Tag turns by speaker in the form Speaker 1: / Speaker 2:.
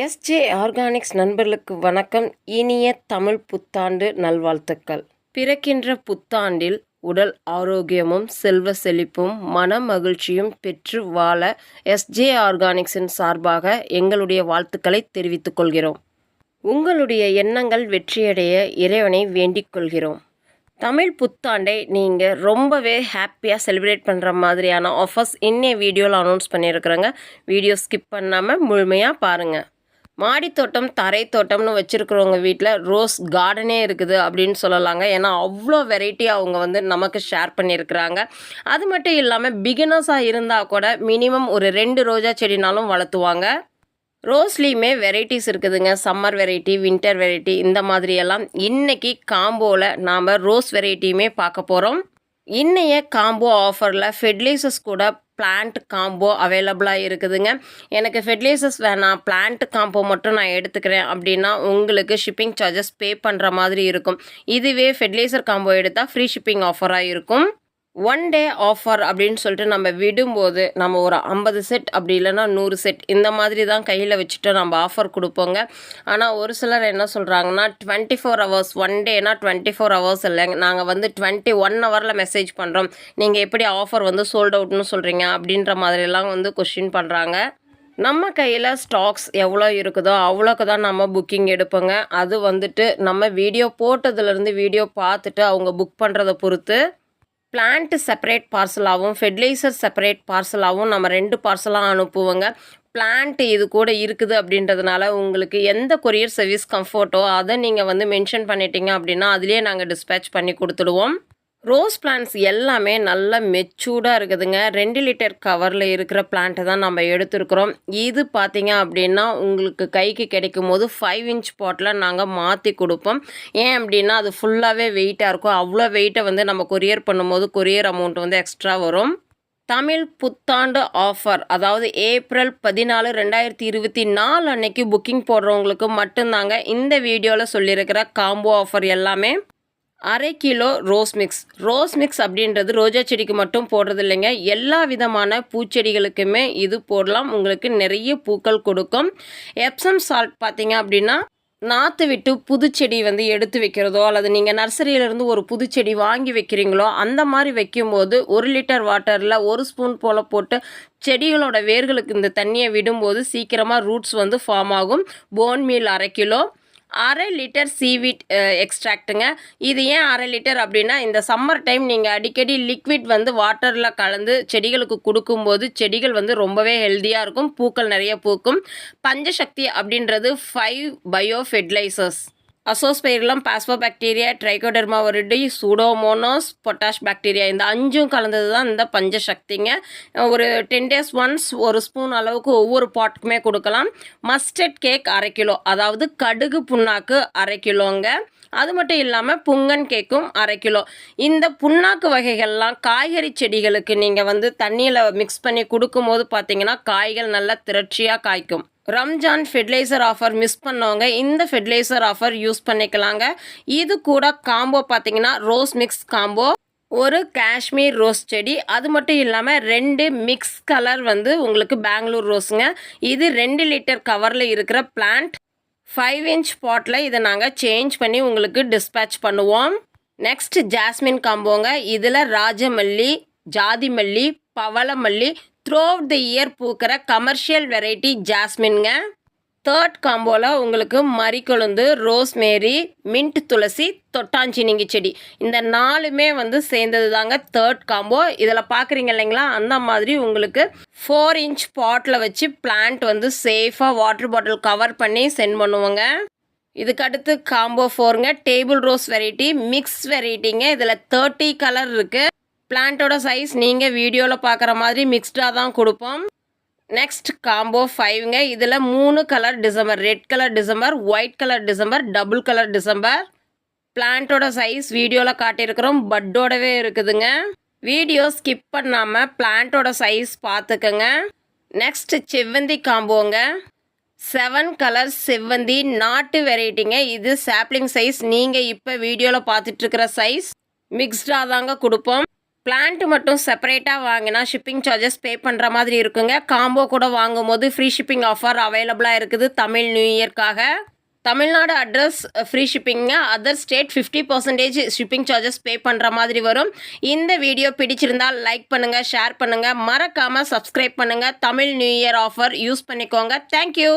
Speaker 1: SJ organics நண்பர்களுக்கு வணக்கம். இனிய தமிழ் புத்தாண்டு நல்வாழ்த்துக்கள். பிறக்கின்ற புத்தாண்டில் உடல் ஆரோக்கியமும் செல்வ செழிப்பும் மன மகிழ்ச்சியும் பெற்று வாழ எஸ்ஜே ஆர்கானிக்ஸின் சார்பாக எங்களுடைய வாழ்த்துக்களை தெரிவித்துக் கொள்கிறோம். உங்களுடைய எண்ணங்கள் வெற்றியடைய இறைவனை வேண்டிக் கொள்கிறோம். தமிழ் புத்தாண்டை நீங்கள் ரொம்பவே ஹாப்பியாக செலிப்ரேட் பண்ணுற மாதிரியான ஆஃபர்ஸ் இன்னைய வீடியோவில் அனௌன்ஸ் பண்ணியிருக்கிறோங்க. வீடியோ ஸ்கிப் பண்ணாமல் முழுமையாக பாருங்கள். மாடித்தோட்டம் தரை தோட்டம்னு வச்சுருக்கிறவங்க வீட்டில் ரோஸ் கார்டனே இருக்குது அப்படின்னு சொல்லலாங்க. ஏன்னா அவ்வளோ வெரைட்டி அவங்க நமக்கு ஷேர் பண்ணியிருக்கிறாங்க. அது மட்டும் இல்லாமல் பிகினர்ஸாக இருந்தால் கூட மினிமம் ஒரு 2 ரோஜா செடினாலும் வளர்த்துவாங்க. ரோஸ்லேயுமே வெரைட்டிஸ் இருக்குதுங்க. சம்மர் வெரைட்டி, வின்டர் வெரைட்டி, இந்த மாதிரியெல்லாம் இன்றைக்கி காம்போவில் நாம் ரோஸ் வெரைட்டியுமே பார்க்க போகிறோம். இன்னைய காம்போ ஆஃபரில் ஃபெர்டிலைசர்ஸ் கூட பிளான்ட் காம்போ அவைலபிளாக இருக்குதுங்க. எனக்கு ஃபெர்டிலைசர்ஸ் வேணாம், பிளான்ட் காம்போ மட்டும் நான் எடுத்துக்கிறேன் அப்படின்னா உங்களுக்கு ஷிப்பிங் சார்ஜஸ் பே பண்ணுற மாதிரி இருக்கும். இதுவே ஃபெர்டிலைசர் காம்போ எடுத்தால் ஃப்ரீ ஷிப்பிங் ஆஃபராக இருக்கும். 1 டே ஆஃபர் அப்படின்னு சொல்லிட்டு நம்ம விடும்போது நம்ம ஒரு 50 செட் அப்படி இல்லைன்னா 100 செட் இந்த மாதிரி தான் கையில் வச்சுட்டு நம்ம ஆஃபர் கொடுப்போங்க. ஆனால் ஒரு சிலர் என்ன சொல்கிறாங்கன்னா 24 ஹவர்ஸ் 1 டேனா 24 ஹவர்ஸ் இல்லைங்க, நாங்கள் 21 ஹவரில் மெசேஜ் பண்ணுறோம், நீங்கள் எப்படி ஆஃபர் சோல்ட் அவுட்னு சொல்கிறீங்க அப்படின்ற மாதிரிலாம் கொஸ்டின் பண்ணுறாங்க. நம்ம கையில் ஸ்டாக்ஸ் எவ்வளோ இருக்குதோ அவ்வளோக்கு தான் நம்ம புக்கிங் எடுப்போங்க. அது நம்ம வீடியோ போட்டதுலேருந்து வீடியோ பார்த்துட்டு அவங்க புக் பண்ணுறதை பொறுத்து பிளான்ட் செப்பரேட் பார்சலாகவும் ஃபெர்டிலைசர் செப்பரேட் பார்சலாகவும் நம்ம 2 பார்சலாக அனுப்புவோங்க. பிளான்ட் இது கூட இருக்குது அப்படின்றதுனால உங்களுக்கு எந்த கொரியர் சர்வீஸ் கம்ஃபர்ட்டோ அதை நீங்கள் மென்ஷன் பண்ணிட்டீங்க அப்படின்னா அதுலேயே நாங்கள் டிஸ்பேச் பண்ணி கொடுத்துடுவோம். ரோஸ் பிளான்ட்ஸ் எல்லாமே நல்லா மெச்சூர்டாக இருக்குதுங்க. 2 லிட்டர் கவரில் இருக்கிற பிளான்ட்டை தான் நம்ம எடுத்துருக்குறோம். இது பார்த்தீங்க அப்படின்னா உங்களுக்கு கைக்கு கிடைக்கும் போது 5 இன்ச் பாட்டில் நாங்கள் மாற்றி கொடுப்போம். ஏன் அப்படின்னா அது ஃபுல்லாகவே வெயிட்டாக இருக்கும். அவ்வளோ வெயிட்டை நம்ம கொரியர் பண்ணும்போது கொரியர் அமௌண்ட் எக்ஸ்ட்ரா வரும். தமிழ் புத்தாண்டு ஆஃபர், அதாவது ஏப்ரல் 14, 2024 அன்னைக்கு புக்கிங் போடுறவங்களுக்கு மட்டும்தாங்க இந்த வீடியோவில் சொல்லியிருக்கிற காம்போ ஆஃபர் எல்லாமே. 1/2 கிலோ ரோஸ் மிக்ஸ் அப்படின்றது ரோஜா செடிக்கு மட்டும் போடுறது இல்லைங்க, எல்லா விதமான பூச்செடிகளுக்குமே இது போடலாம். உங்களுக்கு நிறைய பூக்கள் கொடுக்கும். எப்சம் சால்ட் பார்த்தீங்க அப்படின்னா நாற்று விட்டு புதுச்செடி எடுத்து வைக்கிறதோ அல்லது நீங்கள் நர்சரியிலேருந்து ஒரு புதுச்செடி வாங்கி வைக்கிறீங்களோ அந்த மாதிரி வைக்கும்போது 1 லிட்டர் வாட்டரில் 1 ஸ்பூன் போல் போட்டு செடிகளோட வேர்களுக்கு இந்த தண்ணியை விடும்போது சீக்கிரமாக ரூட்ஸ் ஃபார்ம் ஆகும். Bone meal 1/2 kilo, 1/2 litre seaweed எக்ஸ்ட்ராக்ட்டுங்க. இது ஏன் 1/2 லிட்டர் அப்படின்னா இந்த சம்மர் டைம் நீங்கள் அடிக்கடி லிக்விட் வாட்டரில் கலந்து செடிகளுக்கு கொடுக்கும்போது செடிகள் ரொம்பவே ஹெல்த்தியாக இருக்கும், பூக்கள் நிறைய பூக்கும். பஞ்சசக்தி அப்படின்றது 5 bio fertilisers, Azospirillum, phosphobacteria, Trichoderma viride, Pseudomonas, potash bacteria, இந்த 5ம் கலந்தது தான் இந்த பஞ்சசக்திங்க. ஒரு 10 days ஒன்ஸ் 1 ஸ்பூன் அளவுக்கு ஒவ்வொரு பாட்டுக்குமே கொடுக்கலாம். மஸ்டர்ட் கேக் 1/2 கிலோ, அதாவது கடுகு புண்ணாக்கு 1/2 கிலோங்க. அது மட்டும் இல்லாமல் புங்கன் கேக்கும் 1/2 கிலோ. இந்த புண்ணாக்கு வகைகள்லாம் காய்கறி செடிகளுக்கு நீங்கள் தண்ணியில் மிக்ஸ் பண்ணி கொடுக்கும்போது பார்த்தீங்கன்னா காய்கள் நல்லா திரட்சியாக காய்க்கும். ரம்ஜான் ஃபெர்டிலைசர் ஆஃபர் மிஸ் பண்ணவங்க இந்த ஃபெர்டிலைசர் ஆஃபர் யூஸ் பண்ணிக்கலாங்க. இது கூட காம்போ பார்த்தீங்கன்னா ரோஸ் மிக்ஸ் காம்போ, ஒரு காஷ்மீர் ரோஸ் செடி, அது மட்டும் இல்லாமல் 2 மிக்ஸ் கலர் உங்களுக்கு பெங்களூர் ரோஸுங்க. இது 2 லிட்டர் கவரில் இருக்கிற பிளான்ட். 5 இன்ச் பாட்டில் இதை நாங்கள் சேஞ்ச் பண்ணி உங்களுக்கு டிஸ்பேச் பண்ணுவோம். நெக்ஸ்ட் ஜாஸ்மின் காம்போங்க. இதில் ராஜமல்லி, ஜாதி மல்லி, பவளமல்லி, த்ரூ அவுட் த இயர் பூக்கிற கமர்ஷியல் வெரைட்டி ஜாஸ்மின்ங்க. 3rd காம்போவில் உங்களுக்கு மரிக்கொழுந்து, ரோஸ்மேரி, மின்ட் துளசி, தொட்டாஞ்சினிங்கி செடி, இந்த 4மே சேர்ந்தது தாங்க 3rd காம்போ. இதில் பார்க்குறீங்க இல்லைங்களா, அந்த மாதிரி உங்களுக்கு 4 இன்ச் பாட்டில் வச்சு பிளான்ட் சேஃபாக வாட்டர் பாட்டில் கவர் பண்ணி சென்ட் பண்ணுவோங்க. இதுக்கடுத்து காம்போ 4ங்க, டேபிள் ரோஸ் வெரைட்டி மிக்ஸ் வெரைட்டிங்க. இதில் 30 கலர் இருக்குது. பிளான்ட்டோட சைஸ் நீங்கள் வீடியோவில் பார்க்குற மாதிரி மிக்ஸ்டாக தான் கொடுப்போம். நெக்ஸ்ட் காம்போ 5ங்க. இதில் 3 colour December, red colour December, white colour December, double colour December. பிளான்ட்டோட சைஸ் வீடியோவில் காட்டியிருக்கிறோம், பட்டோடவே இருக்குதுங்க. வீடியோ ஸ்கிப் பண்ணாமல் பிளான்ட்டோட சைஸ் பார்த்துக்கங்க. நெக்ஸ்ட் செவ்வந்தி காம்போங்க. 7 கலர் செவ்வந்தி நாட்டு வெரைட்டிங்க. இது சாப்ளிங் சைஸ், நீங்கள் இப்போ வீடியோவில் பார்த்துட்ருக்கிற சைஸ் மிக்ஸ்டாக தாங்க கொடுப்போம். பிளான்ட் மட்டும் செப்பரேட்டாக வாங்கினா ஷிப்பிங் சார்ஜஸ் பே பண்ணுற மாதிரி இருக்குங்க. காம்போ கூட வாங்கும்போது ஃப்ரீ ஷிப்பிங் ஆஃபர் அவைலபிளாக இருக்குது தமிழ் நியூ இயர்க்காக. தமிழ்நாடு அட்ரஸ் ஃப்ரீ ஷிப்பிங்க. Other state 50% shipping charges pay பண்ணுற மாதிரி வரும். இந்த வீடியோ பிடிச்சிருந்தால் லைக் பண்ணுங்கள், ஷேர் பண்ணுங்கள், மறக்காமல் சப்ஸ்கிரைப் பண்ணுங்கள். Tamil new year offer use பண்ணிக்கோங்க. தேங்க்யூ.